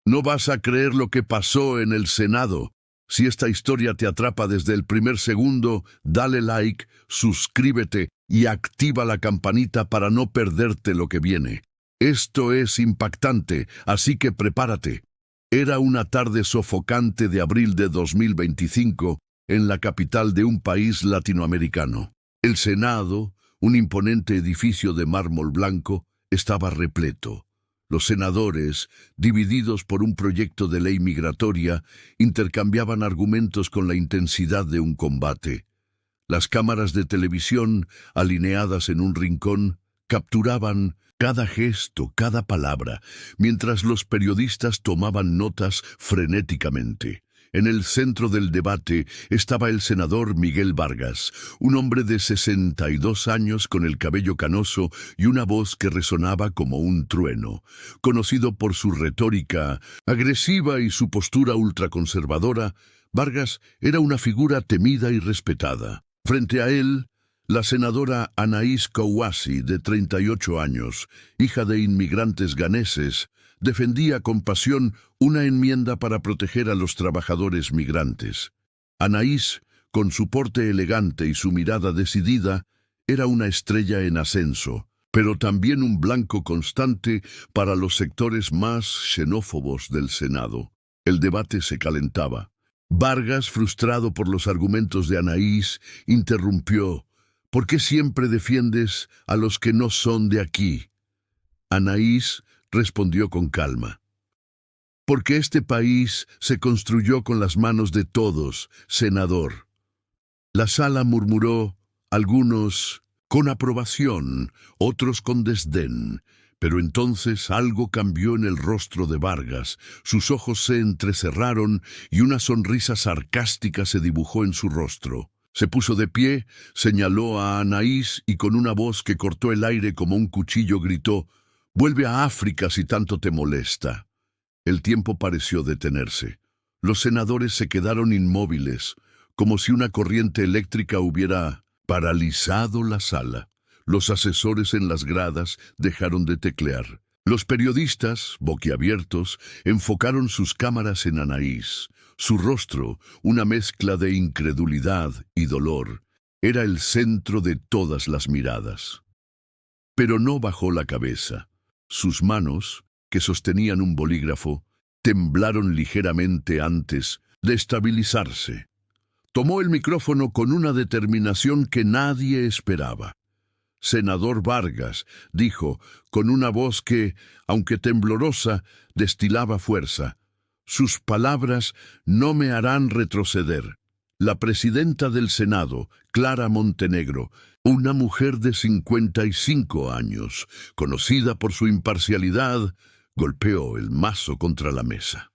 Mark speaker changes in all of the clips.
Speaker 1: No vas a creer lo que pasó en el Senado. Si esta historia te atrapa desde el primer segundo, dale like, suscríbete y activa la campanita para no perderte lo que viene. Esto es impactante, así que prepárate. Era una tarde sofocante de abril de 2025 en la capital de un país latinoamericano. El Senado, un imponente edificio de mármol blanco, estaba repleto. Los senadores, divididos por un proyecto de ley migratoria, intercambiaban argumentos con la intensidad de un combate. Las cámaras de televisión, alineadas en un rincón, capturaban cada gesto, cada palabra, mientras los periodistas tomaban notas frenéticamente. En el centro del debate estaba el senador Miguel Vargas, un hombre de 62 años con el cabello canoso y una voz que resonaba como un trueno. Conocido por su retórica agresiva y su postura ultraconservadora, Vargas era una figura temida y respetada. Frente a él, la senadora Anaís Kouassi, de 38 años, hija de inmigrantes ganeses, defendía con pasión una enmienda para proteger a los trabajadores migrantes. Anaís, con su porte elegante y su mirada decidida, era una estrella en ascenso, pero también un blanco constante para los sectores más xenófobos del Senado. El debate se calentaba. Vargas, frustrado por los argumentos de Anaís, interrumpió: ¿Por qué siempre defiendes a los que no son de aquí? Anaís respondió con calma: porque este país se construyó con las manos de todos, senador. La sala murmuró, algunos con aprobación, otros con desdén, pero entonces algo cambió en el rostro de Vargas. Sus ojos se entrecerraron y una sonrisa sarcástica se dibujó en su rostro. Se puso de pie, señaló a Anaís y con una voz que cortó el aire como un cuchillo gritó: «Vuelve a África si tanto te molesta». El tiempo pareció detenerse. Los senadores se quedaron inmóviles, como si una corriente eléctrica hubiera paralizado la sala. Los asesores en las gradas dejaron de teclear. Los periodistas, boquiabiertos, enfocaron sus cámaras en Anaís. Su rostro, una mezcla de incredulidad y dolor, era el centro de todas las miradas. Pero no bajó la cabeza. Sus manos, que sostenían un bolígrafo, temblaron ligeramente antes de estabilizarse. Tomó el micrófono con una determinación que nadie esperaba. «Senador Vargas», dijo, con una voz que, aunque temblorosa, destilaba fuerza, «sus palabras no me harán retroceder». La presidenta del Senado, Clara Montenegro, una mujer de 55 años, conocida por su imparcialidad, golpeó el mazo contra la mesa.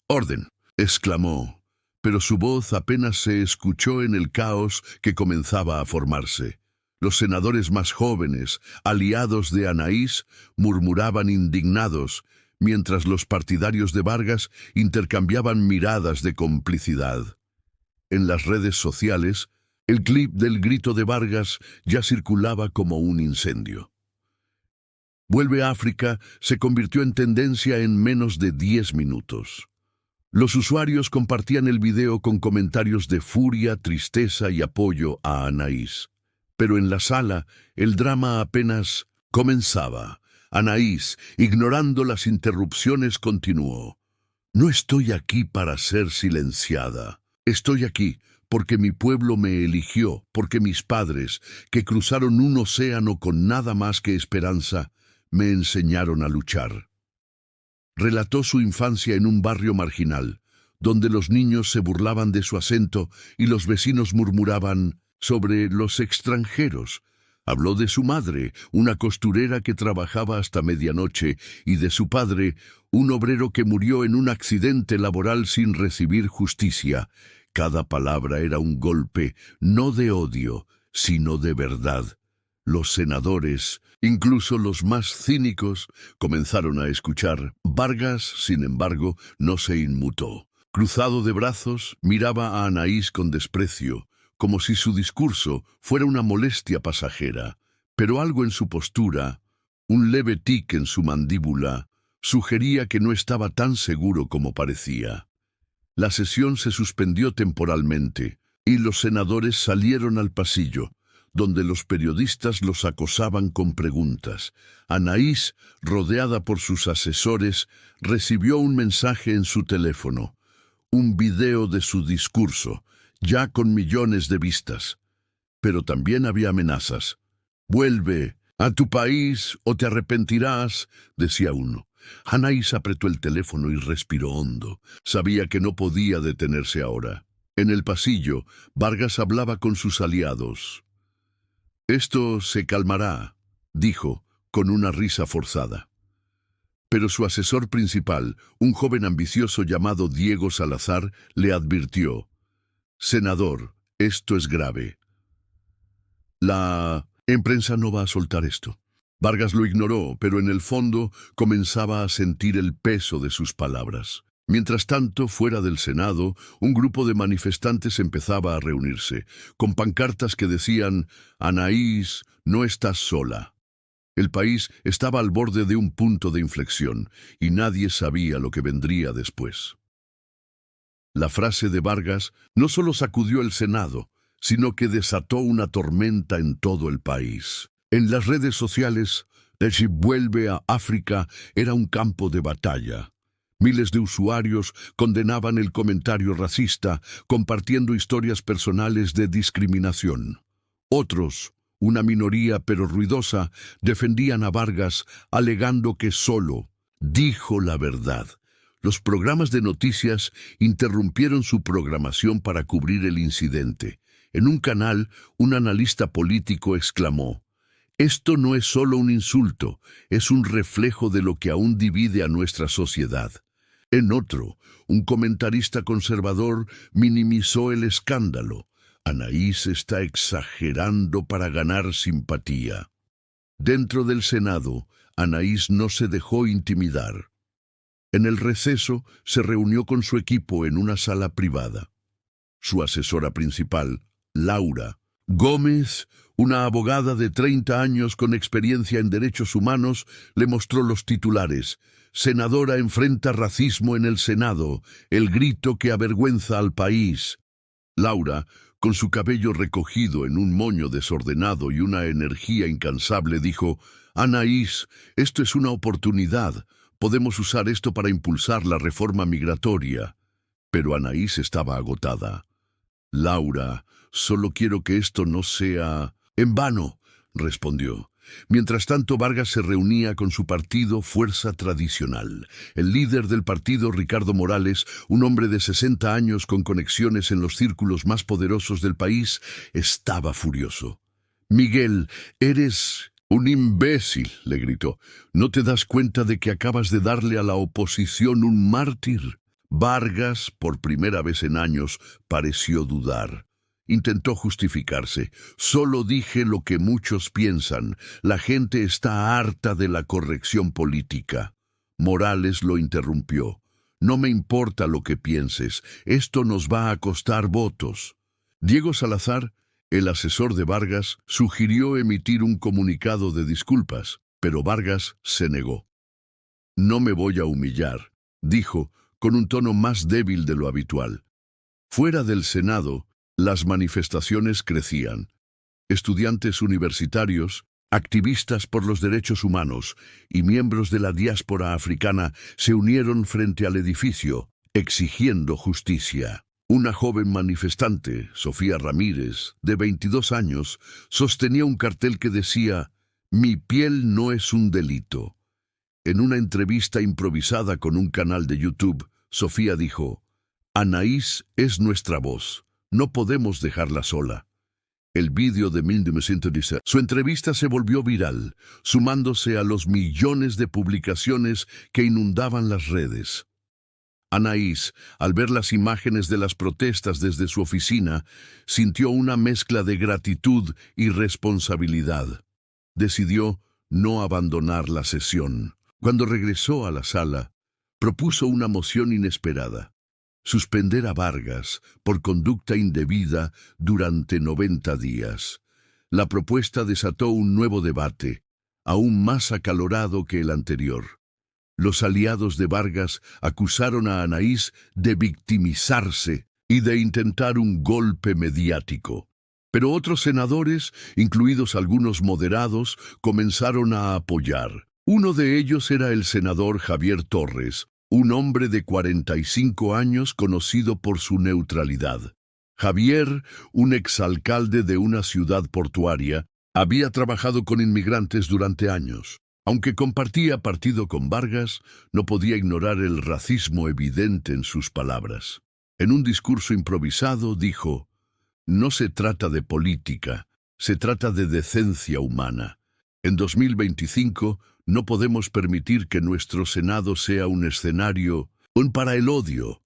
Speaker 1: «Orden», exclamó, pero su voz apenas se escuchó en el caos que comenzaba a formarse. Los senadores más jóvenes, aliados de Anaís, murmuraban indignados, mientras los partidarios de Vargas intercambiaban miradas de complicidad. En las redes sociales, el clip del grito de Vargas ya circulaba como un incendio. «Vuelve a África» se convirtió en tendencia en menos de 10 minutos. Los usuarios compartían el video con comentarios de furia, tristeza y apoyo a Anaís. Pero en la sala, el drama apenas comenzaba. Anaís, ignorando las interrupciones, continuó: «No estoy aquí para ser silenciada. Estoy aquí porque mi pueblo me eligió, porque mis padres, que cruzaron un océano con nada más que esperanza, me enseñaron a luchar». Relató su infancia en un barrio marginal, donde los niños se burlaban de su acento y los vecinos murmuraban sobre los extranjeros. Habló de su madre, una costurera que trabajaba hasta medianoche, y de su padre, un obrero que murió en un accidente laboral sin recibir justicia. Cada palabra era un golpe, no de odio, sino de verdad. Los senadores, incluso los más cínicos, comenzaron a escuchar. Vargas, sin embargo, no se inmutó. Cruzado de brazos, miraba a Anaís con desprecio, como si su discurso fuera una molestia pasajera, pero algo en su postura, un leve tic en su mandíbula, sugería que no estaba tan seguro como parecía. La sesión se suspendió temporalmente y los senadores salieron al pasillo, donde los periodistas los acosaban con preguntas. Anaís, rodeada por sus asesores, recibió un mensaje en su teléfono, un video de su discurso, ya con millones de vistas. Pero también había amenazas. «Vuelve a tu país o te arrepentirás», decía uno. Anaís apretó el teléfono y respiró hondo. Sabía que no podía detenerse ahora. En el pasillo, Vargas hablaba con sus aliados. «Esto se calmará», dijo, con una risa forzada. Pero su asesor principal, un joven ambicioso llamado Diego Salazar, le advirtió: «Senador, esto es grave. La prensa no va a soltar esto». Vargas lo ignoró, pero en el fondo comenzaba a sentir el peso de sus palabras. Mientras tanto, fuera del Senado, un grupo de manifestantes empezaba a reunirse, con pancartas que decían: «Anaís, no estás sola». El país estaba al borde de un punto de inflexión, y nadie sabía lo que vendría después. La frase de Vargas no solo sacudió el Senado, sino que desató una tormenta en todo el país. En las redes sociales, el «Si vuelve a África» era un campo de batalla. Miles de usuarios condenaban el comentario racista, compartiendo historias personales de discriminación. Otros, una minoría pero ruidosa, defendían a Vargas, alegando que solo dijo la verdad. Los programas de noticias interrumpieron su programación para cubrir el incidente. En un canal, un analista político exclamó: «Esto no es solo un insulto, es un reflejo de lo que aún divide a nuestra sociedad». En otro, un comentarista conservador minimizó el escándalo. «Anaís está exagerando para ganar simpatía». Dentro del Senado, Anaís no se dejó intimidar. En el receso, se reunió con su equipo en una sala privada. Su asesora principal, Laura Gómez, una abogada de 30 años con experiencia en derechos humanos, le mostró los titulares: «Senadora enfrenta racismo en el Senado, el grito que avergüenza al país». Laura, con su cabello recogido en un moño desordenado y una energía incansable, dijo: «Anaís, esto es una oportunidad. Podemos usar esto para impulsar la reforma migratoria». Pero Anaís estaba agotada. «Laura, solo quiero que esto no sea en vano», respondió. Mientras tanto, Vargas se reunía con su partido Fuerza Tradicional. El líder del partido, Ricardo Morales, un hombre de 60 años con conexiones en los círculos más poderosos del país, estaba furioso. «Miguel, eres un imbécil», le gritó. «¿No te das cuenta de que acabas de darle a la oposición un mártir?» Vargas, por primera vez en años, pareció dudar. Intentó justificarse. «Solo dije lo que muchos piensan. La gente está harta de la corrección política». Morales lo interrumpió. «No me importa lo que pienses. Esto nos va a costar votos». Diego Salazar, el asesor de Vargas, sugirió emitir un comunicado de disculpas, pero Vargas se negó. «No me voy a humillar», dijo, con un tono más débil de lo habitual. Fuera del Senado, las manifestaciones crecían. Estudiantes universitarios, activistas por los derechos humanos y miembros de la diáspora africana se unieron frente al edificio, exigiendo justicia. Una joven manifestante, Sofía Ramírez, de 22 años, sostenía un cartel que decía: «Mi piel no es un delito». En una entrevista improvisada con un canal de YouTube, Sofía dijo: «Anaís es nuestra voz. No podemos dejarla sola». El vídeo de 1910, su entrevista se volvió viral, sumándose a los millones de publicaciones que inundaban las redes. Anaís, al ver las imágenes de las protestas desde su oficina, sintió una mezcla de gratitud y responsabilidad. Decidió no abandonar la sesión. Cuando regresó a la sala, propuso una moción inesperada: suspender a Vargas por conducta indebida durante 90 días. La propuesta desató un nuevo debate, aún más acalorado que el anterior. Los aliados de Vargas acusaron a Anaís de victimizarse y de intentar un golpe mediático. Pero otros senadores, incluidos algunos moderados, comenzaron a apoyar. Uno de ellos era el senador Javier Torres, un hombre de 45 años conocido por su neutralidad. Javier, un exalcalde de una ciudad portuaria, había trabajado con inmigrantes durante años. Aunque compartía partido con Vargas, no podía ignorar el racismo evidente en sus palabras. En un discurso improvisado dijo: "No se trata de política, se trata de decencia humana. En 2025 no podemos permitir que nuestro Senado sea un escenario para el odio".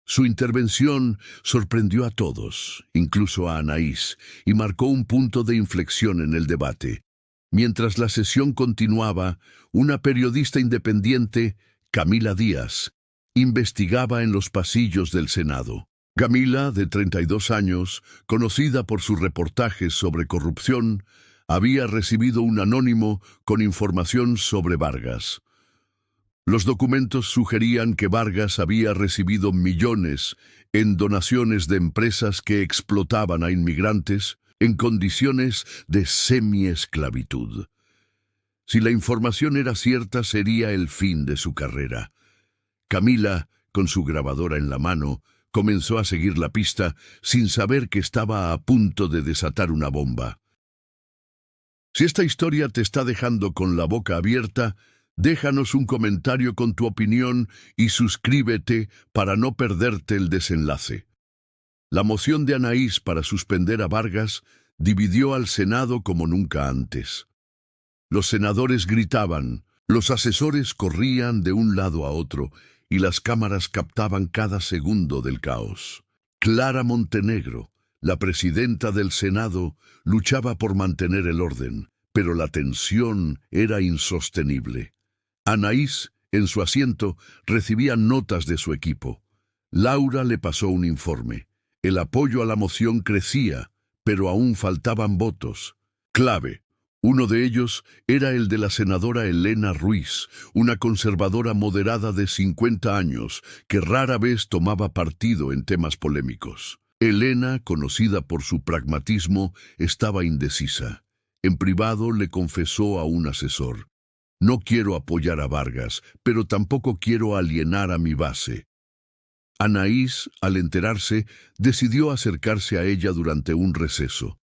Speaker 1: Su intervención sorprendió a todos, incluso a Anaís, y marcó un punto de inflexión en el debate. Mientras la sesión continuaba, una periodista independiente, Camila Díaz, investigaba en los pasillos del Senado. Camila, de 32 años, conocida por sus reportajes sobre corrupción, había recibido un anónimo con información sobre Vargas. Los documentos sugerían que Vargas había recibido millones en donaciones de empresas que explotaban a inmigrantes en condiciones de semiesclavitud. Si la información era cierta, sería el fin de su carrera. Camila, con su grabadora en la mano, comenzó a seguir la pista sin saber que estaba a punto de desatar una bomba. Si esta historia te está dejando con la boca abierta, déjanos un comentario con tu opinión y suscríbete para no perderte el desenlace. La moción de Anaís para suspender a Vargas dividió al Senado como nunca antes. Los senadores gritaban, los asesores corrían de un lado a otro y las cámaras captaban cada segundo del caos. Clara Montenegro, la presidenta del Senado, luchaba por mantener el orden, pero la tensión era insostenible. Anaís, en su asiento, recibía notas de su equipo. Laura le pasó un informe. El apoyo a la moción crecía, pero aún faltaban votos. Clave. Uno de ellos era el de la senadora Elena Ruiz, una conservadora moderada de 50 años, que rara vez tomaba partido en temas polémicos. Elena, conocida por su pragmatismo, estaba indecisa. En privado le confesó a un asesor: "No quiero apoyar a Vargas, pero tampoco quiero alienar a mi base". Anaís, al enterarse, decidió acercarse a ella durante un receso.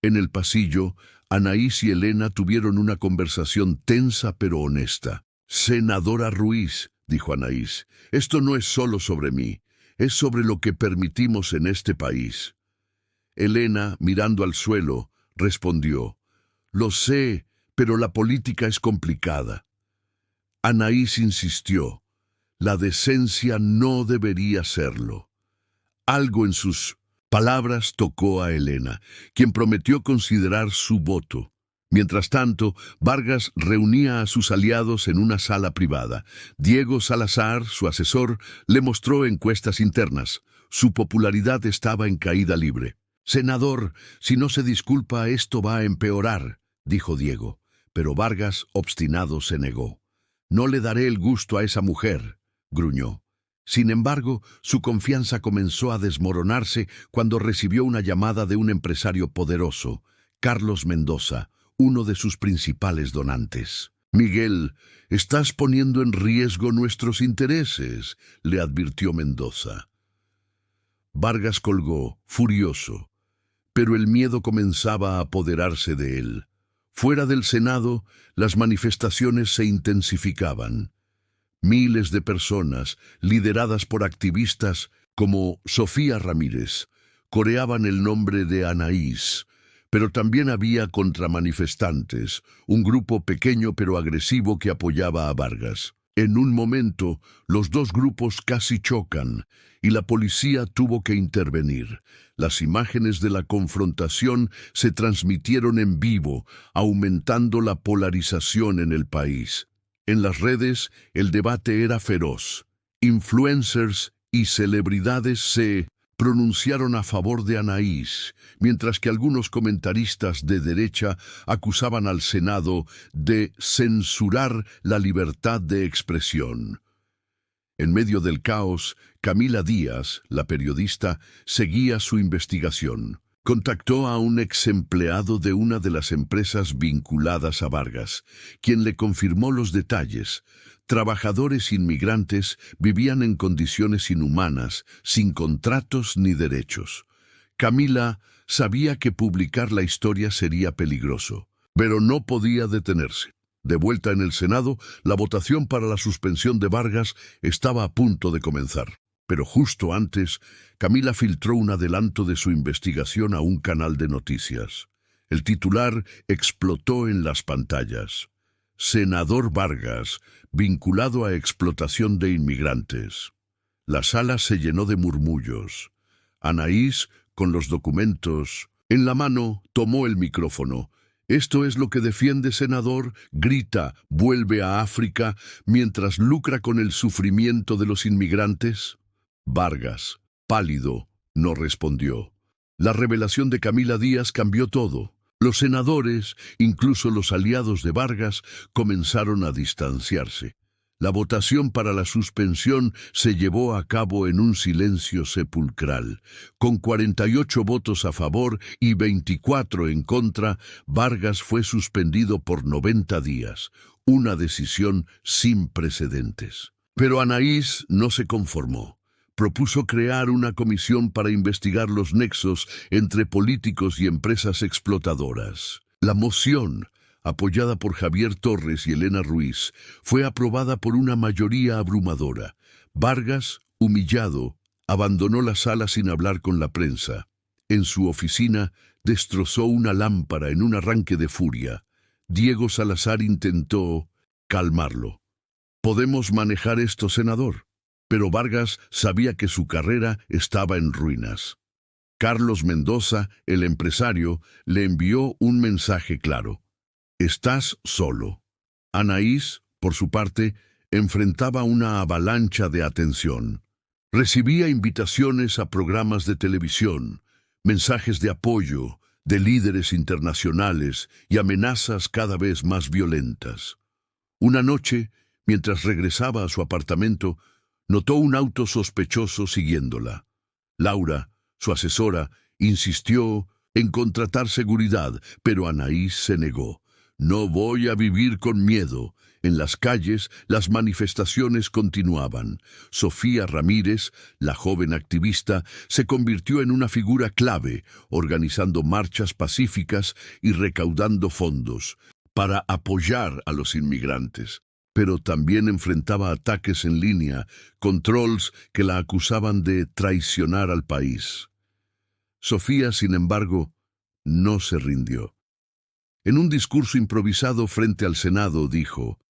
Speaker 1: En el pasillo, Anaís y Elena tuvieron una conversación tensa pero honesta. «Senadora Ruiz», dijo Anaís, «esto no es solo sobre mí, es sobre lo que permitimos en este país». Elena, mirando al suelo, respondió: «Lo sé, pero la política es complicada». Anaís insistió: «La decencia no debería serlo». Algo en sus palabras tocó a Elena, quien prometió considerar su voto. Mientras tanto, Vargas reunía a sus aliados en una sala privada. Diego Salazar, su asesor, le mostró encuestas internas. Su popularidad estaba en caída libre. «Senador, si no se disculpa, esto va a empeorar», dijo Diego. Pero Vargas, obstinado, se negó. «No le daré el gusto a esa mujer», gruñó. Sin embargo, su confianza comenzó a desmoronarse cuando recibió una llamada de un empresario poderoso, Carlos Mendoza, uno de sus principales donantes. «Miguel, estás poniendo en riesgo nuestros intereses», le advirtió Mendoza. Vargas colgó, furioso, pero el miedo comenzaba a apoderarse de él. Fuera del Senado, las manifestaciones se intensificaban. Miles de personas, lideradas por activistas como Sofía Ramírez, coreaban el nombre de Anaís, pero también había contramanifestantes, un grupo pequeño pero agresivo que apoyaba a Vargas. En un momento, los dos grupos casi chocan y la policía tuvo que intervenir. Las imágenes de la confrontación se transmitieron en vivo, aumentando la polarización en el país. En las redes, el debate era feroz. Influencers y celebridades se pronunciaron a favor de Anaís, mientras que algunos comentaristas de derecha acusaban al Senado de censurar la libertad de expresión. En medio del caos, Camila Díaz, la periodista, seguía su investigación. Contactó a un ex empleado de una de las empresas vinculadas a Vargas, quien le confirmó los detalles. Trabajadores inmigrantes vivían en condiciones inhumanas, sin contratos ni derechos. Camila sabía que publicar la historia sería peligroso, pero no podía detenerse. De vuelta en el Senado, la votación para la suspensión de Vargas estaba a punto de comenzar. Pero justo antes, Camila filtró un adelanto de su investigación a un canal de noticias. El titular explotó en las pantallas. Senador Vargas, vinculado a explotación de inmigrantes. La sala se llenó de murmullos. Anaís, con los documentos en la mano, tomó el micrófono. «¿Esto es lo que defiende, senador?», grita, «¿vuelve a África mientras lucra con el sufrimiento de los inmigrantes?». Vargas, pálido, no respondió. La revelación de Camila Díaz cambió todo. Los senadores, incluso los aliados de Vargas, comenzaron a distanciarse. La votación para la suspensión se llevó a cabo en un silencio sepulcral. Con 48 votos a favor y 24 en contra, Vargas fue suspendido por 90 días, una decisión sin precedentes. Pero Anaís no se conformó. Propuso crear una comisión para investigar los nexos entre políticos y empresas explotadoras. La moción, apoyada por Javier Torres y Elena Ruiz, fue aprobada por una mayoría abrumadora. Vargas, humillado, abandonó la sala sin hablar con la prensa. En su oficina, destrozó una lámpara en un arranque de furia. Diego Salazar intentó calmarlo. «Podemos manejar esto, senador». Pero Vargas sabía que su carrera estaba en ruinas. Carlos Mendoza, el empresario, le envió un mensaje claro. «Estás solo». Anaís, por su parte, enfrentaba una avalancha de atención. Recibía invitaciones a programas de televisión, mensajes de apoyo de líderes internacionales y amenazas cada vez más violentas. Una noche, mientras regresaba a su apartamento, notó un auto sospechoso siguiéndola. Laura, su asesora, insistió en contratar seguridad, pero Anaís se negó. «No voy a vivir con miedo». En las calles, las manifestaciones continuaban. Sofía Ramírez, la joven activista, se convirtió en una figura clave, organizando marchas pacíficas y recaudando fondos para apoyar a los inmigrantes. Pero también enfrentaba ataques en línea, con trolls que la acusaban de traicionar al país. Sofía, sin embargo, no se rindió. En un discurso improvisado frente al Senado dijo: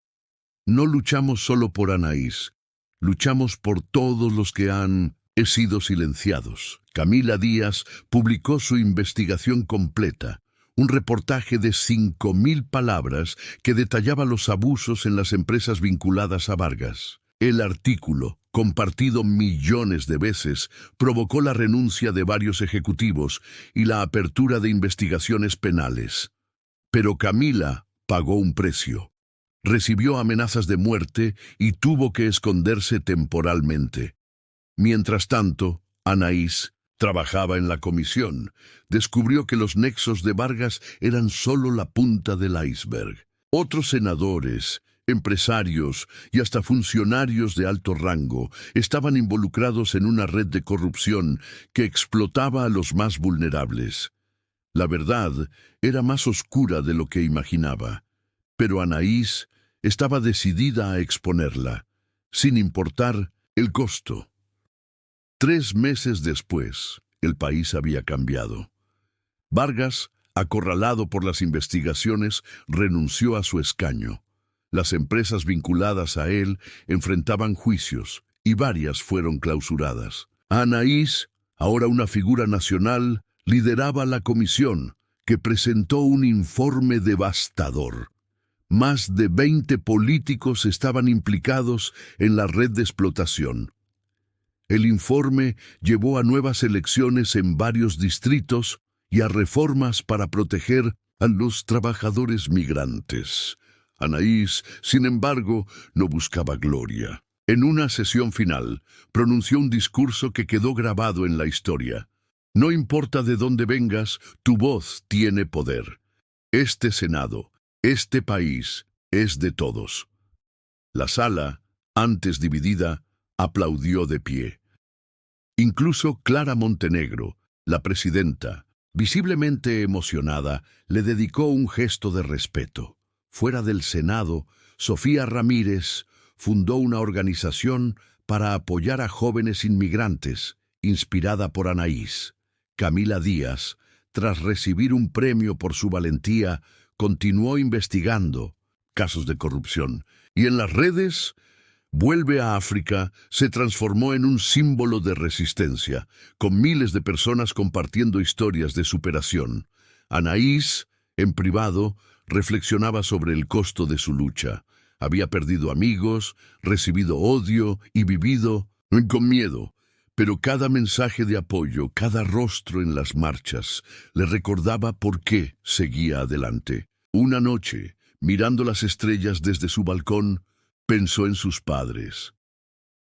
Speaker 1: «No luchamos solo por Anaís, luchamos por todos los que han sido silenciados». Camila Díaz publicó su investigación completa, un reportaje de 5.000 palabras que detallaba los abusos en las empresas vinculadas a Vargas. El artículo, compartido millones de veces, provocó la renuncia de varios ejecutivos y la apertura de investigaciones penales. Pero Camila pagó un precio. Recibió amenazas de muerte y tuvo que esconderse temporalmente. Mientras tanto, Anaís trabajaba en la comisión. Descubrió que los nexos de Vargas eran solo la punta del iceberg. Otros senadores, empresarios y hasta funcionarios de alto rango estaban involucrados en una red de corrupción que explotaba a los más vulnerables. La verdad era más oscura de lo que imaginaba, pero Anaís estaba decidida a exponerla, sin importar el costo. 3 meses después, el país había cambiado. Vargas, acorralado por las investigaciones, renunció a su escaño. Las empresas vinculadas a él enfrentaban juicios y varias fueron clausuradas. Anaís, ahora una figura nacional, lideraba la comisión, que presentó un informe devastador. Más de 20 políticos estaban implicados en la red de explotación. El informe llevó a nuevas elecciones en varios distritos y a reformas para proteger a los trabajadores migrantes. Anaís, sin embargo, no buscaba gloria. En una sesión final, pronunció un discurso que quedó grabado en la historia. No importa de dónde vengas, tu voz tiene poder. Este Senado, este país, es de todos. La sala, antes dividida, aplaudió de pie. Incluso Clara Montenegro, la presidenta, visiblemente emocionada, le dedicó un gesto de respeto. Fuera del Senado, Sofía Ramírez fundó una organización para apoyar a jóvenes inmigrantes, inspirada por Anaís. Camila Díaz, tras recibir un premio por su valentía, continuó investigando casos de corrupción y en las redes Vuelve a África se transformó en un símbolo de resistencia, con miles de personas compartiendo historias de superación. Anaís, en privado, reflexionaba sobre el costo de su lucha. Había perdido amigos, recibido odio y vivido con miedo. Pero cada mensaje de apoyo, cada rostro en las marchas, le recordaba por qué seguía adelante. Una noche, mirando las estrellas desde su balcón, pensó en sus padres.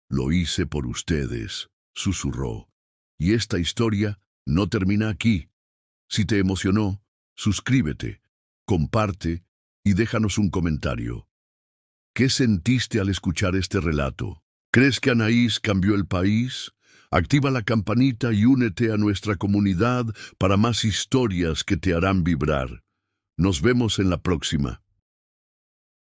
Speaker 1: Lo hice por ustedes, susurró. Y esta historia no termina aquí. Si te emocionó, suscríbete, comparte y déjanos un comentario. ¿Qué sentiste al escuchar este relato? ¿Crees que Anaís cambió el país? Activa la campanita y únete a nuestra comunidad para más historias que te harán vibrar. Nos vemos en la próxima.